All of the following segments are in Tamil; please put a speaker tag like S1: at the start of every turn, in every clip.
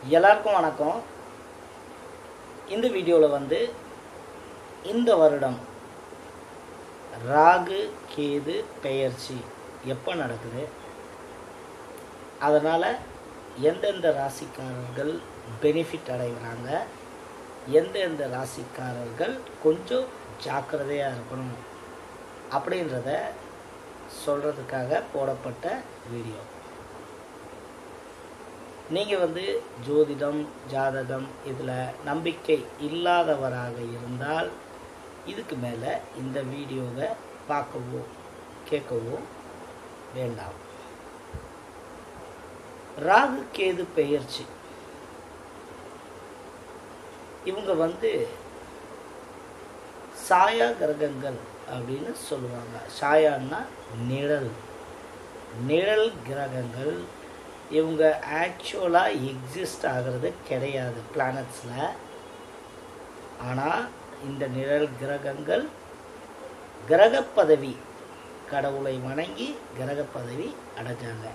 S1: எல்லாருக்கும் வணக்கம். இந்த வீடியோவில் வந்து இந்த வருடம் ராகு கேது பெயர்ச்சி எப்போ நடக்குது, அதனால் எந்தெந்த ராசிக்காரர்கள் பெனிஃபிட் அடைகிறாங்க, எந்தெந்த ராசிக்காரர்கள் கொஞ்சம் ஜாக்கிரதையாக இருக்கணும் அப்படின்றத சொல்கிறதுக்காக போடப்பட்ட வீடியோ. நீங்கள் வந்து ஜோதிடம் ஜாதகம் இதில் நம்பிக்கை இல்லாதவராக இருந்தால் இதுக்கு மேலே இந்த வீடியோவை பார்க்கவோ கேட்கவோ வேண்டாம். ராகு கேது பெயர்ச்சி இவங்க வந்து சாயா கிரகங்கள் அப்படின்னு சொல்லுவாங்க. சாயான்னா நிழல் கிரகங்கள். இவங்க ஆக்சுவலாக எக்ஸிஸ்ட் ஆகிறது கிடையாது பிளானட்ஸில். ஆனால் இந்த நிழல் கிரகங்கள் கிரக பதவி, கடவுளை வணங்கி கிரக பதவி அடைஞ்சாங்க.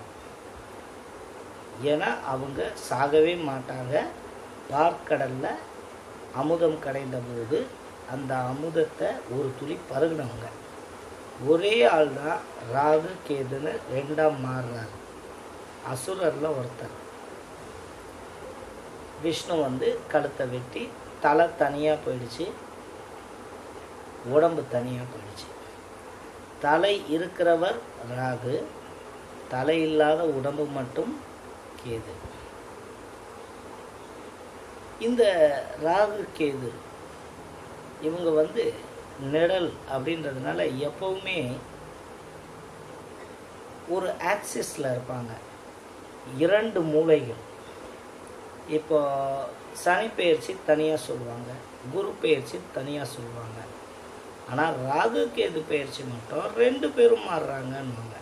S1: ஏன்னா அவங்க சாகவே மாட்டாங்க. பார்க்கடலில் அமுதம் கடைந்த போது அந்த அமுதத்தை ஒரு துளி பருகினவங்க. ஒரே ஆள் தான் ராகு கேதுன்னு ரெண்டாம் மாறுறாரு. அசுரரில் ஒருத்தர். விஷ்ணு வந்து கழுத்தை வெட்டி தலை தனியாக போயிடுச்சு, உடம்பு தனியாக போயிடுச்சு. தலை இருக்கிறவர் ராகு, தலை இல்லாத உடம்பு மட்டும் கேது. இந்த ராகு கேது இவங்க வந்து நிழல் அப்படின்றதுனால எப்பவுமே ஒரு ஆக்சிஸில் இருப்பாங்க, இரண்டு மூலைகள். இப்போ சனி பெயர்ச்சி தனியாக சொல்லுவாங்க, குரு பெயர்ச்சி தனியாக சொல்லுவாங்க. ஆனால் ராகு கேது பெயர்ச்சி மட்டும் ரெண்டு பேரும் மாறுறாங்கன்னுவாங்க.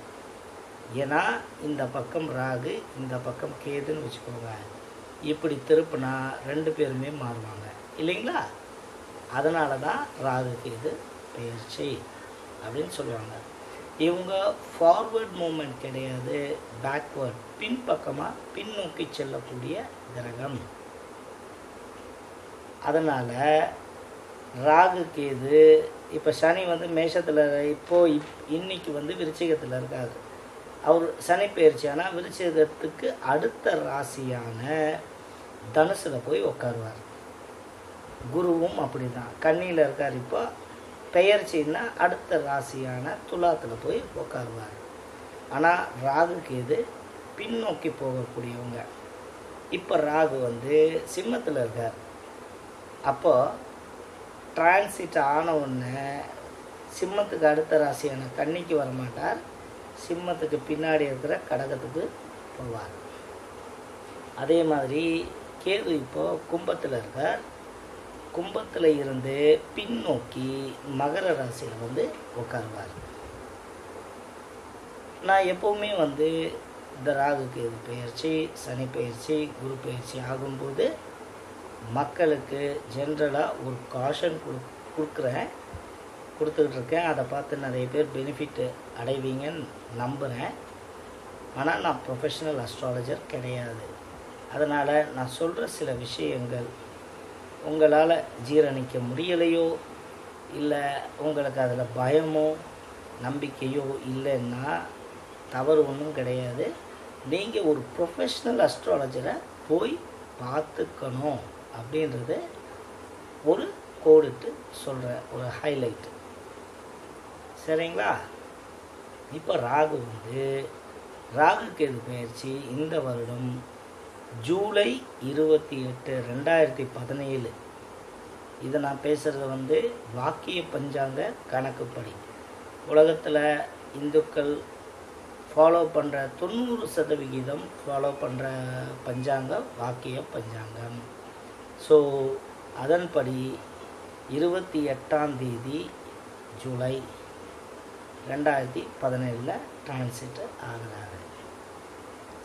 S1: ஏன்னா இந்த பக்கம் ராகு, இந்த பக்கம் கேதுன்னு வச்சுக்கோங்க. இப்படி திருப்பினா ரெண்டு பேருமே மாறுவாங்க இல்லைங்களா? அதனால தான் ராகு கேது பெயர்ச்சி அப்படின்னு சொல்லுவாங்க. இவங்க ஃபார்வர்ட் மூமெண்ட் கிடையாது, பேக்வேர்ட், பின்பக்கமாக பின்னோக்கி செல்லக்கூடிய கிரகம். அதனால் ராகு கேது இப்போ சனி வந்து மேஷத்தில், இன்னைக்கு வந்து விருச்சிகத்தில் இருக்காது. அவர் சனி பயிற்சி. ஆனால் விருச்சிகத்துக்கு அடுத்த ராசியான தனுசில் போய் உட்காருவார். குருவும் அப்படி தான் கன்னியில் இருக்கார். இப்போ பெயர்ச்சின்னா அடுத்த ராசியான துலாத்தில் போய் உட்காருவார். ஆனால் ராகு கேது பின்னோக்கி போகக்கூடியவங்க. இப்போ ராகு வந்து சிம்மத்தில் இருக்கார். அப்போது டிரான்சிட் ஆன உடனே சிம்மத்துக்கு அடுத்த ராசியான கன்னிக்கு வரமாட்டார், சிம்மத்துக்கு பின்னாடி இருக்கிற கடகத்துக்கு போவார். அதே மாதிரி கேது இப்போது கும்பத்தில் இருக்கார். கும்பத்தில் இருந்து பின்னோக்கி மகர ராசியில் வந்து உட்காருவார். நான் எப்போவுமே வந்து இந்த ராகு கேது பெயர்ச்சி, சனி பெயர்ச்சி, குரு பெயர்ச்சி ஆகும்போது மக்களுக்கு ஜென்ரலாக ஒரு காஷன் கொடுத்துக்கிட்டு இருக்கேன். அதை பார்த்து நிறைய பேர் பெனிஃபிட் அடைவீங்கன்னு நம்புகிறேன். ஆனால் நான் ப்ரொஃபஷ்னல் அஸ்ட்ராலஜர் கிடையாது. அதனால் நான் சொல்கிற சில விஷயங்கள் உங்களால் ஜீரணிக்க முடியலையோ, இல்லை உங்களுக்கு அதில் பயமோ நம்பிக்கையோ இல்லைன்னா தவறு ஒன்றும் கிடையாது. நீங்கள் ஒரு ப்ரொஃபஷ்னல் அஸ்ட்ராலஜரை போய் பார்த்துக்கணும் அப்படின்றது ஒரு கோடிட்டு சொல்கிற ஒரு ஹைலைட். சரிங்களா? இப்போ ராகு வந்து ராகு கேது பயிற்சி இந்த வருடம் ஜூலை 28, 2017. இதை நான் பேசுகிறது வந்து வாக்கிய பஞ்சாங்க கணக்குப்படி. உலகத்தில் இந்துக்கள் ஃபாலோ பண்ணுற 90% ஃபாலோ பண்ணுற பஞ்சாங்கம் வாக்கிய பஞ்சாங்கம். ஸோ அதன்படி 28ஆம் தேதி ஜூலை 2017 டிரான்சிட் ஆகிறாரு.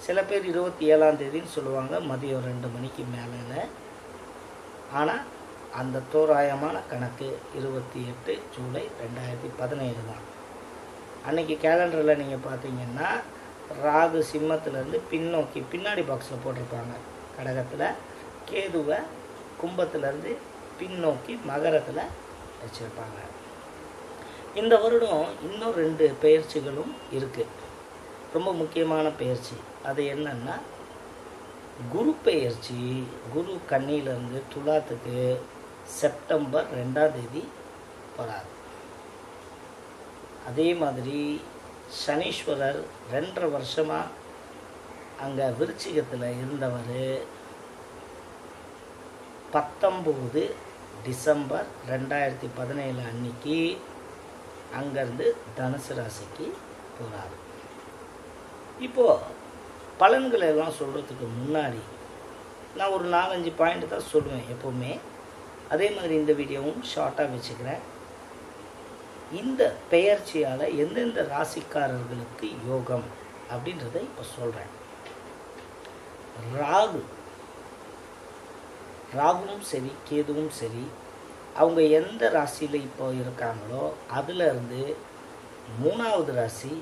S1: சில பேர் 27ஆம் தேதின்னு சொல்லுவாங்க, மதியம் 2 மணிக்கு மேலே. ஆனால் அந்த தோராயமான கணக்கு 28 ஜூலை 2017 தான். அன்றைக்கி கேலண்டரில் நீங்கள் பார்த்தீங்கன்னா ராகு சிம்மத்திலேருந்து பின்னோக்கி பின்னாடி பாக்ஸில் போட்டிருப்பாங்க. கடகத்தில், கேதுவை கும்பத்திலேருந்து பின்னோக்கி மகரத்தில் வச்சுருப்பாங்க. இந்த வருடம் இன்னும் 2 பெயர்ச்சிகளும் இருக்குது. ரொம்ப முக்கியமான பெயர்ச்சி. அது என்னன்னா, குரு பெயர்ச்சி. குரு கன்னியிலேருந்து துலாத்துக்கு செப்டம்பர் 2ஆம் தேதி போகிறார். அதே மாதிரி சனீஸ்வரர் 2.5 வருஷமாக அங்கே விருச்சிகத்தில் இருந்தவர் 19 டிசம்பர் 2017 அன்னைக்கு அங்கேருந்து தனுசு ராசிக்கு போகிறார். இப்போது பலன்களை எல்லாம் சொல்கிறதுக்கு முன்னாடி நான் ஒரு 4-5 பாயிண்ட் தான் சொல்லுவேன் எப்போவுமே. அதே மாதிரி இந்த வீடியோவும் ஷார்ட்டாக வச்சுக்கிறேன். இந்த பெயர்ச்சியால் எந்தெந்த ராசிக்காரர்களுக்கு யோகம் அப்படின்றத இப்போ சொல்கிறேன். ராகுவும் சரி கேதுவும் சரி, அவங்க எந்த ராசியில் இப்போ இருக்காங்களோ அதிலிருந்து 3வது ராசி,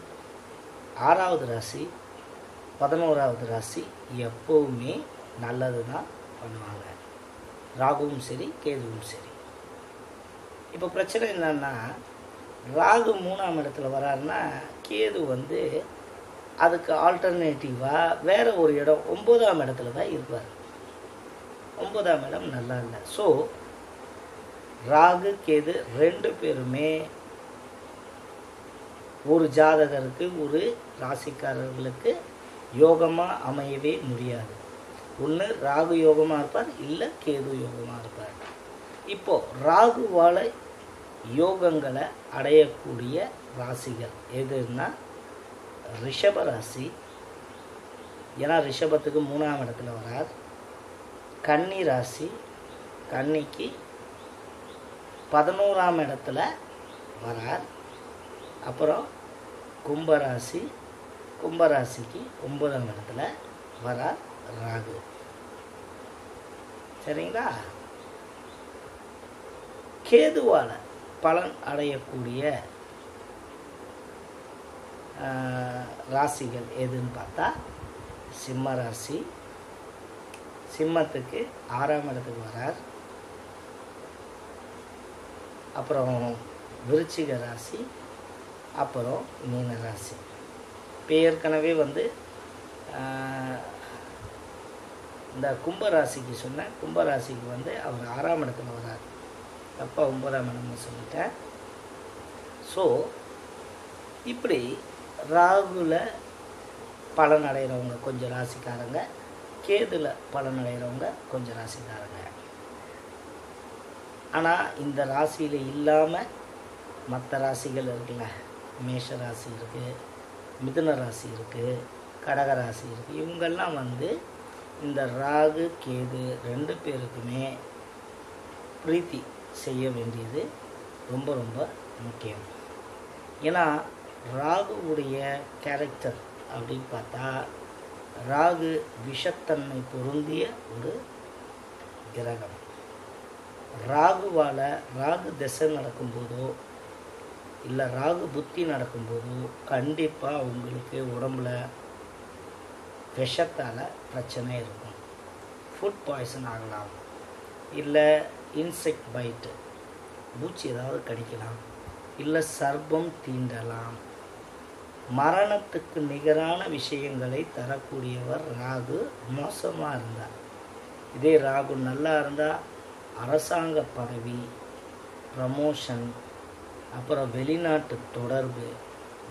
S1: 6வது ராசி, 11வது ராசி எப்போவுமே நல்லது தான் பண்ணுவாங்க. ராகுவும் சரி கேதுவும் சரி. இப்போ பிரச்சனை என்னன்னா, ராகு 3ஆம் இடத்துல வராருன்னா கேது அதுக்கு ஆல்டர்னேட்டிவாக வேறு ஒரு இடம் 9ஆம் இடத்துல தான் இருப்பார். 9ஆம் இடம் நல்லா இல்லை. ஸோ ராகு கேது 2 பேருமே ஒரு ஜாதகருக்கு, ஒரு ராசிக்காரர்களுக்கு யோகமாக அமையவே முடியாது. ஒன்று ராகு யோகமாக இருப்பார், இல்லை கேது யோகமாக இருப்பார். இப்போது ராகுவால் யோகங்களை அடையக்கூடிய ராசிகள் எதுன்னா ரிஷப ராசி. ஏன்னா ரிஷபத்துக்கு 3ஆம் இடத்துல வரார். கன்னி ராசி, கன்னிக்கு 11ஆம் இடத்துல வரார். அப்புறம் கும்பராசி, கும்பராசிக்கு 9ஆம் இடத்துல வரார் ராகு. சரிங்களா? கேதுவால் பலன் அடையக்கூடிய ராசிகள் எதுன்னு பார்த்தா சிம்ம ராசி. சிம்மத்துக்கு 6ஆம் இடத்துக்கு வரார். அப்புறம் விருச்சிக ராசி, அப்புறம் மீன ராசி. இப்போ ஏற்கனவே இந்த கும்பராசிக்கு சொன்னேன். கும்பராசிக்கு அவர் 6ஆம் இடத்துல வரார். அப்போ 9ஆம் இடம்னு சொல்லிட்டேன். ஸோ இப்படி ராகுல பலன் அடைகிறவங்க கொஞ்சம் ராசிக்காரங்க, கேதுல பலன் அடைகிறவங்க கொஞ்சம் ராசிக்காரங்க. ஆனால் இந்த ராசியில் இல்லாமல் மற்ற ராசிகள் இருக்குல்ல, மேஷ ராசி இருக்குது, மிதுன ராசி இருக்குது, கடக ராசி இருக்குது. இவங்கெல்லாம் இந்த ராகு கேது 2 பேருக்குமே பிரீத்தி செய்ய வேண்டியது ரொம்ப ரொம்ப முக்கியம். ஏன்னா ராகுவுடைய கேரக்டர் அப்படின்னு பார்த்தா, ராகு விஷத்தன்மை பொருந்திய ஒரு கிரகம். ராகுவால் ராகு திசை நடக்கும்போதோ இல்லை ராகு புத்தி நடக்கும்போதோ கண்டிப்பாக உங்களுக்கு உடம்புல விஷத்தால் பிரச்சனை இருக்கும். ஃபுட் பாய்சன் ஆகலாம், இல்லை இன்செக்ட் பைட்டு, பூச்சி ஏதாவது கடிக்கலாம், இல்லை சர்ப்பம் தீண்டலாம். மரணத்துக்கு நிகரான விஷயங்களை தரக்கூடியவர் ராகு மோசமாக இருந்தார். இதே ராகு நல்லா இருந்தால் அரசாங்க பதவி, ப்ரமோஷன், அப்புறம் வெளிநாட்டு தொடர்பு,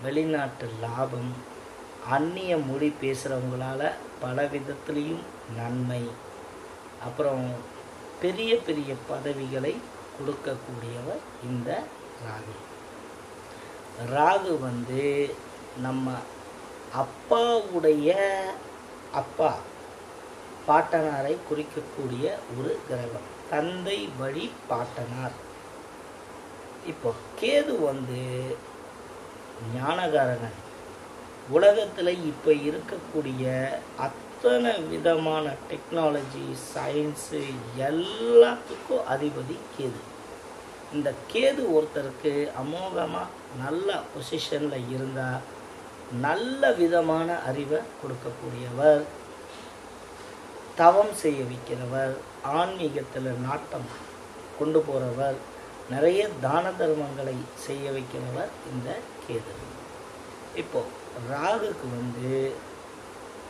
S1: வெளிநாட்டு லாபம், அந்நிய மொழி பேசுகிறவங்களால பல விதத்துலேயும் நன்மை, அப்புறம் பெரிய பெரிய பதவிகளை கொடுக்கக்கூடியவர் இந்த ராகு. ராகு நம்ம அப்பாவுடைய அப்பா, பாட்டனாரை குறிக்கக்கூடிய ஒரு கிரகம், தந்தை வழி பாட்டனார். இப்போ கேது ஞானகாரகன். உலகத்தில் இப்போ இருக்கக்கூடிய அத்தனை விதமான டெக்னாலஜி, சயின்ஸு எல்லாத்துக்கும் அதிபதி கேது. இந்த கேது ஒருத்தருக்கு அமோகமாக நல்ல பொசிஷனில் இருந்தால் நல்ல விதமான அறிவை கொடுக்கக்கூடியவர். தவம் செய்ய வைக்கிறவர், ஆன்மீகத்தில் நாட்டம் கொண்டு போகிறவர், நிறைய தான தர்மங்களை செய்ய வைக்கிறவர் இந்த கேது. இப்போது ராகுக்கு வந்து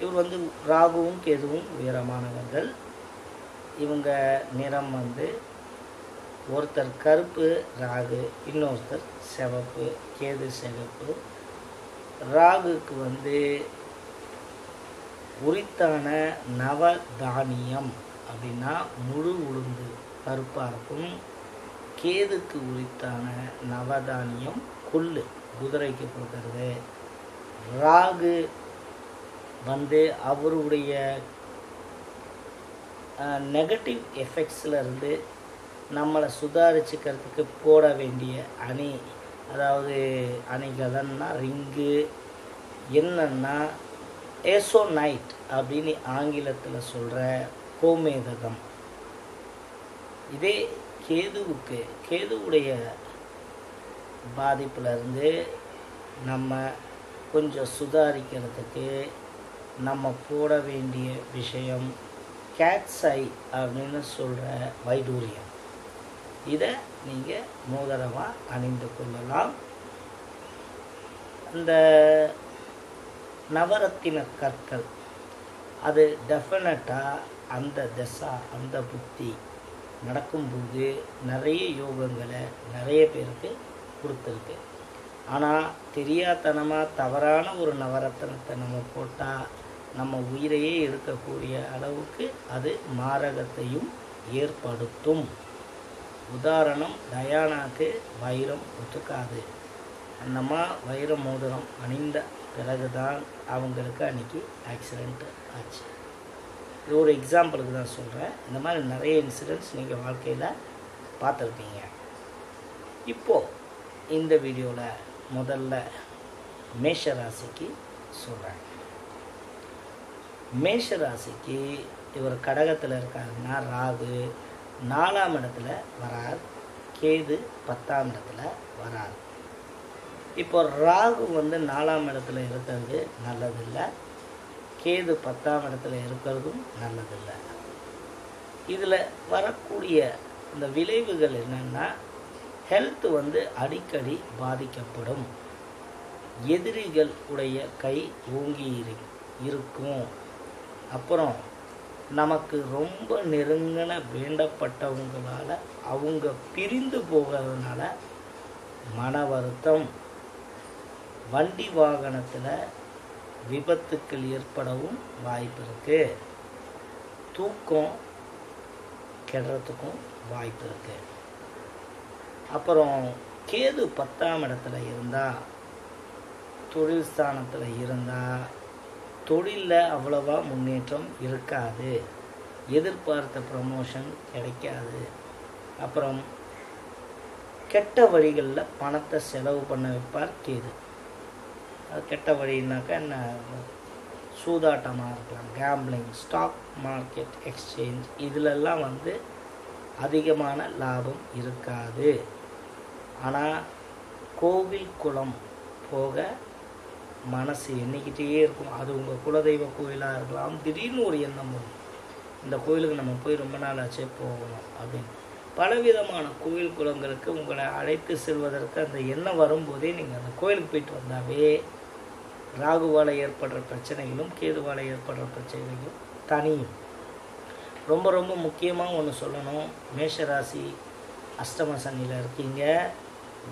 S1: இவர் வந்து ராகுவும் கேதுவும் உயரமானவர்கள். இவங்க நிறம் வந்து ஒருத்தர் கருப்பு ராகு, இன்னொருத்தர் சிவப்பு கேது சிவப்பு. ராகுக்கு வந்து உரித்தான நவ தானியம் அப்படின்னா முழு உளுந்து கருப்பாக இருக்கும். கேதுக்கு உரித்தான நவதானியம் கொள்ளு குதிரைக்கு கொடுக்கறது. ராகு வந்து அவருடைய நெகட்டிவ் எஃபெக்ட்ஸ்லேருந்து நம்மளை சுதாரிச்சுக்கிறதுக்கு போட வேண்டிய அணி, அதாவது அணிகலன்னா ரிங்கு, என்னன்னா ஏசோநைட் அப்படின்னு ஆங்கிலத்தில் சொல்கிற கோமேதகம். இதே கேதுவுக்கு கேதுவுடைய பாதிப்புலேருந்து நம்ம கொஞ்சம் சுதாரிக்கிறதுக்கு நம்ம போட வேண்டிய விஷயம் கேட்ஸ் ஐ அப்படின்னு சொல்கிற வைடூரியம். இதை நீங்கள் மோதிரமாக அணிந்து கொள்ளலாம். அந்த நவரத்தின கற்கள் அது டெஃபினட்டாக அந்த தசா அந்த புத்தி நடக்கும்போது நிறைய யோகங்களை நிறைய பேருக்கு கொடுத்துருக்கு. ஆனால் தெரியாதனமாக தவறான ஒரு நவரத்தினத்தை நம்ம போட்டால் நம்ம உயிரையே எடுக்கக்கூடிய அளவுக்கு அது மாரகத்தையும் ஏற்படுத்தும். உதாரணம், டயானாக்கு வைரம் ஒத்துக்காது. அந்தம்மா வைர மோதிரம் அணிந்த பிறகுதான் அவங்களுக்கு அன்றைக்கி ஆக்சிடெண்ட் ஆச்சு. இது ஒரு எக்ஸாம்பிளுக்கு தான் சொல்கிறேன். இந்த மாதிரி நிறைய இன்சிடெண்ட்ஸ் நீங்கள் வாழ்க்கையில் பார்த்துருப்பீங்க. இப்போது இந்த வீடியோவில் முதல்ல மேஷ ராசிக்கு சொல்கிறேன். மேஷ ராசிக்கு இவர் கடகத்தில் இருக்காருன்னா ராகு 4ஆம் இடத்துல வரார், கேது 10ஆம் இடத்துல வரார். இப்போ ராகு வந்து 4ஆம் இடத்துல இருக்கிறது நல்லதில்லை, கேது 10ஆம் இடத்துல இருக்கிறதும் நல்லதில்லை. இதில் வரக்கூடிய இந்த விளைவுகள் என்னென்னா, ஹெல்த் வந்து அடிக்கடி பாதிக்கப்படும். எதிரிகள் உடைய கை ஓங்கி இருக்கும். அப்புறம் நமக்கு ரொம்ப நெருங்கின வேண்டப்பட்டவங்களால் அவங்க பிரிந்து போகிறதுனால மன வருத்தம், வண்டி வாகனத்தில் விபத்துக்கள் ஏற்படவும் வாய்ப்பு இருக்குது. தூக்கம் கெடுறதுக்கும் வாய்ப்பு இருக்குது. அப்புறம் கேது 10ஆம் இடத்துல இருந்தால், தொழில் ஸ்தானத்தில் இருந்தால் தொழிலில் அவ்வளவா முன்னேற்றம் இருக்காது, எதிர்பார்த்த ப்ரமோஷன் கிடைக்காது. அப்புறம் கெட்ட வழிகளில் பணத்தை செலவு பண்ண வைப்பார் கேது. அது கெட்ட வழின்னாக்கா என்ன, சூதாட்டமாக இருக்கலாம், கேம்பிளிங், ஸ்டாக் மார்க்கெட், எக்ஸ்சேஞ்ச், இதிலெல்லாம் வந்து அதிகமான லாபம் இருக்காது. ஆனால் கோவில் குளம் போக மனசு எண்ணிக்கிட்டே இருக்கும். அது உங்கள் குலதெய்வ கோயிலாக இருக்கலாம். திடீர்னு ஒரு எண்ணம் வரும், இந்த கோயிலுக்கு நம்ம போய் ரொம்ப நாள் ஆச்சே போகணும் அப்படின்னு. பலவிதமான கோயில் குளங்களுக்கு உங்களை அழைத்து செல்வதற்கு அந்த எண்ணம் வரும்போதே நீங்கள் அந்த கோயிலுக்கு போயிட்டு வந்தாவே ராகுவால் ஏற்படுற பிரச்சனைகளும் கேதுவால் ஏற்படுற பிரச்சனைகளும் தனியும். ரொம்ப ரொம்ப முக்கியமாக ஒன்று சொல்லணும், மேஷராசி அஷ்டம சனியில் இருக்கீங்க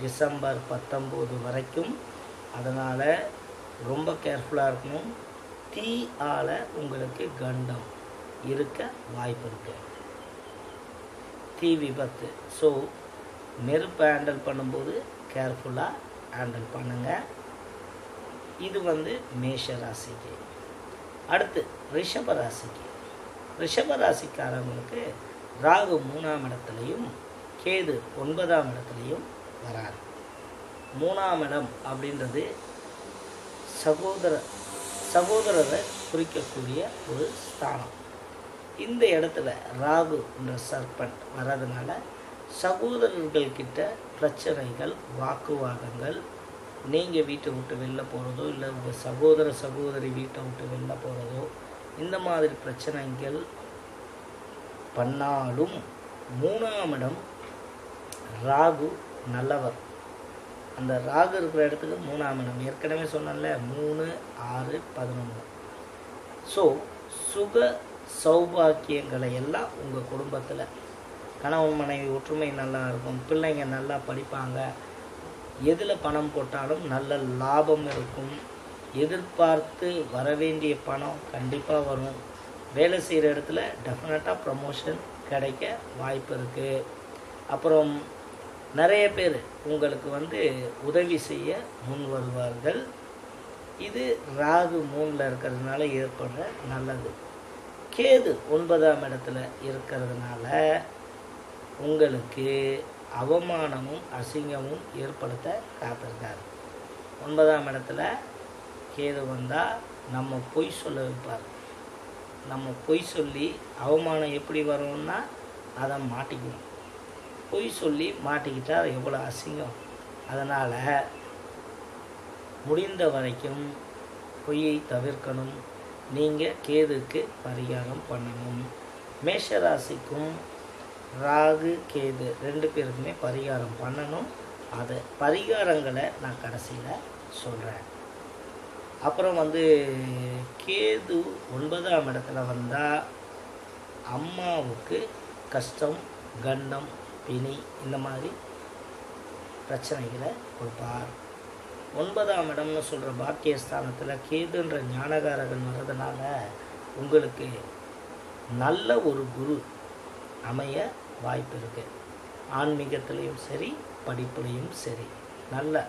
S1: டிசம்பர் 19 வரைக்கும். அதனால் ரொம்ப கேர்ஃபுல்லாக இருக்கணும். தீ ஆல உங்களுக்கு கண்டம் இருக்க வாய்ப்பு இருக்குது, தீ விபத்து. ஸோ நெருப்பை ஹேண்டில் பண்ணும்போது கேர்ஃபுல்லாக ஹேண்டில் பண்ணுங்கள். இது வந்து மேஷ ராசிக்கு. அடுத்து ரிஷப ராசிக்கு. ரிஷப ராசிக்காரங்களுக்கு ராகு 3ஆம் இடத்துலையும் கேது 9ஆம் இடத்துலையும் வராது. 3ஆம் இடம் அப்படின்றது சகோதரரை குறிக்கக்கூடிய ஒரு ஸ்தானம். இந்த இடத்துல ராகு என்ற சர்பண்ட் வர்றதுனால சகோதரர்கள்கிட்ட பிரச்சனைகள், வாக்குவாதங்கள், நீங்கள் வீட்டை விட்டு வெளில போகிறதோ இல்லை உங்கள் சகோதரி வீட்டை விட்டு வெளில போகிறதோ, இந்த மாதிரி பிரச்சனைகள் பண்ணாலும் 3ஆம் இடம் ராகு நல்லவர். அந்த ராகு இருக்கிற இடத்துக்கு 3ஆம் இடம் ஏற்கனவே சொன்னேன்ல, 3, 6, 11. ஸோ சுக சௌபாக்கியங்களை எல்லாம் உங்கள் குடும்பத்தில் கணவன் மனைவி ஒற்றுமை நல்லா இருக்கும், பிள்ளைங்க நல்லா படிப்பாங்க, எதில் பணம் போட்டாலும் நல்ல லாபம் இருக்கும், எதிர்பார்த்து வர வேண்டிய பணம் கண்டிப்பாக வரும், வேலை செய்கிற இடத்துல டெஃபினட்டாக ப்ரமோஷன் கிடைக்க வாய்ப்பு இருக்குது. அப்புறம் நிறைய பேர் உங்களுக்கு உதவி செய்ய முன் வருவார்கள். இது ராகு 3ல் இருக்கிறதுனால ஏற்படுற நல்லது. கேது 9ஆம் இடத்துல இருக்கிறதுனால உங்களுக்கு அவமானமும் அசிங்கமும் ஏற்படுத்த காத்திருக்காரு. 9ஆம் இடத்துல கேது வந்தால் நம்ம பொய் சொல்ல வைப்பார். நம்ம பொய் சொல்லி அவமானம் எப்படி வரும்னா அதை மாட்டிக்கணும். பொய் சொல்லி மாட்டிக்கிட்டா எவ்வளோ அசிங்கம். அதனால் முடிந்த வரைக்கும் பொய்யை தவிர்க்கணும். நீங்கள் கேதுக்கு பரிகாரம் பண்ணணும். மேஷராசிக்கும் ராகு கேது 2 பேருக்குமே பரிகாரம் பண்ணணும். அது பரிகாரங்களை நான் கடைசியில் சொல்கிறேன். அப்புறம் கேது 9ஆம் இடத்துல வந்தால் அம்மாவுக்கு கஷ்டம், கண்டம், பிணி இந்த மாதிரி பிரச்சனைகளை கொடுப்பார். 9ஆம் இடம்னு சொல்கிற பாக்கியஸ்தானத்தில் கேதுன்ற ஞானகாரகன் வர்றதுனால உங்களுக்கு நல்ல ஒரு குரு அமைய வாய்ப்பு இருக்குது. ஆன்மீகத்திலையும் சரி, படிப்புலையும் சரி நல்ல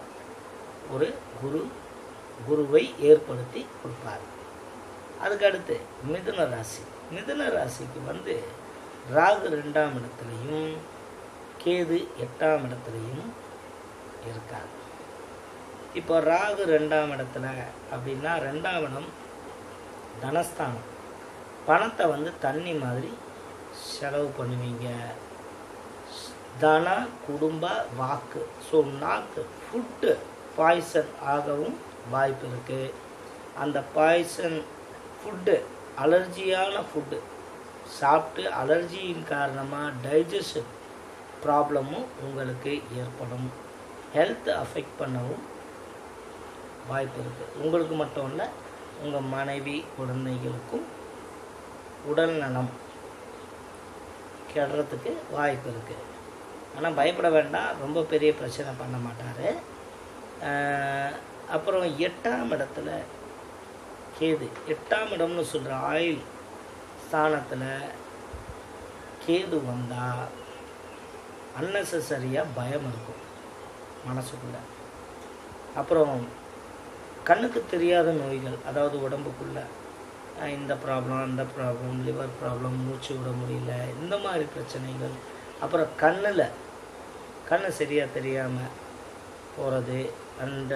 S1: ஒரு குருவை ஏற்படுத்தி கொடுப்பார். அதுக்கடுத்து மிதுன ராசி. மிதுன ராசிக்கு ராகு 2ஆம் இடத்துலையும் கேது 8ஆம் இடத்துலையும் இருக்கார். இப்போ ராகு 2ஆம் இடத்துல அப்படின்னா 2ஆம் இடம் தனஸ்தானம். பணத்தை தண்ணி மாதிரி செலவு பண்ணுவீங்க. தன, குடும்ப, வாக்கு, ஸோ நாக்கு, ஃபுட்டு பாய்சன் ஆகவும் வாய்ப்பு இருக்குது. அந்த பாய்சன் ஃபுட்டு அலர்ஜியான ஃபுட்டு சாப்பிட்டு அலர்ஜியின் காரணமாக டைஜஷன் ப்ராப்ளமும் உங்களுக்கு ஏற்படும். ஹெல்த் அஃபெக்ட் பண்ணவும் வாய்ப்பு இருக்குது. உங்களுக்கு மட்டும் இல்லை, உங்கள் மனைவி குழந்தைகளுக்கும் உடல் நலம் கெடுறதுக்கு வாய்ப்பு இருக்குது. ஆனால் பயப்பட வேண்டாம், ரொம்ப பெரிய பிரச்சனை பண்ண மாட்டார். அப்புறம் 8ஆம் இடத்துல கேது. 8ஆம் இடம்னு சொல்கிற ஆயில் ஸ்தானத்தில் கேது வந்தால் அன்னெசரியாக பயம் இருக்கும் மனசுக்குள்ளே. அப்புறம் கண்ணுக்கு தெரியாத நோய்கள், அதாவது உடம்புக்குள்ளே இந்த ப்ராப்ளம், அந்த ப்ராப்ளம், லிவர் ப்ராப்ளம், மூச்சு விட முடியல, இந்த மாதிரி பிரச்சனைகள். அப்புறம் கண்ணு சரியாக தெரியாமல் போகிறது, அந்த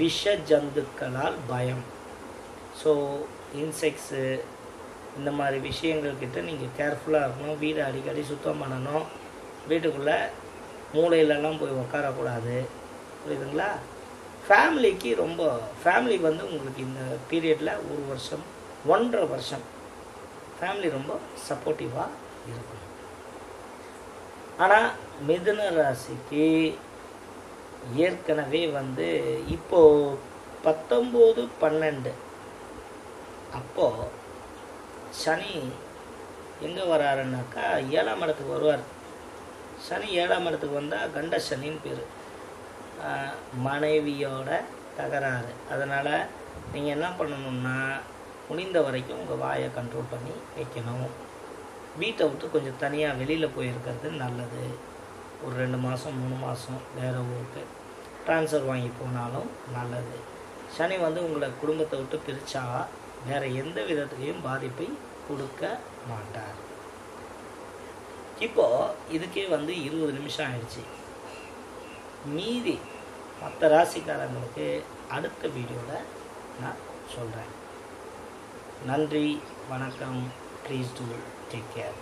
S1: விஷ ஜந்துக்களால் பயம். ஸோ இன்செக்ட்ஸு இந்த மாதிரி விஷயங்கள்கிட்ட நீங்கள் கேர்ஃபுல்லாக இருக்கணும். வீடை அடிக்கடி சுத்தம் பண்ணணும். வீட்டுக்குள்ளே மூளையிலலாம் போய் உட்காரக்கூடாது. புரியுதுங்களா? ஃபேமிலிக்கு ஃபேமிலி உங்களுக்கு இந்த பீரியடில் 1 வருஷம் 1.5 வருஷம் ஃபேமிலி ரொம்ப சப்போர்ட்டிவாக இருக்கும். ஆனால் மிதுன ராசிக்கு ஏற்கனவே இப்போது 19/12 அப்போது சனி எங்கே வராருன்னாக்கா 7ஆம் இடத்துக்கு வருவார். சனி 7ஆம் இடத்துக்கு வந்தால் கண்ட சனின்னு பேர். மனைவியோட தகராறு. அதனால் நீங்கள் என்ன பண்ணணும்னா முடிந்த வரைக்கும் உங்கள் வாயை கண்ட்ரோல் பண்ணி வைக்கணும். வீட்டை விட்டு கொஞ்சம் தனியாக வெளியில் போயிருக்கிறது நல்லது. ஒரு 2 மாதம் 3 மாதம் வேறு ஊருக்கு ட்ரான்ஸ்ஃபர் வாங்கி போனாலும் நல்லது. சனி உங்களை குடும்பத்தை விட்டு பிரித்தா வேறு எந்த விதத்துலேயும் பாதிப்பை கொடுக்க மாட்டார். இப்போது இதுக்கே 20 நிமிஷம் ஆயிடுச்சு. மீதி மற்ற ராசிக்காரங்களுக்கு அடுத்த வீடியோவில் நான் சொல்கிறேன். நன்றி, வணக்கம். Please do take care.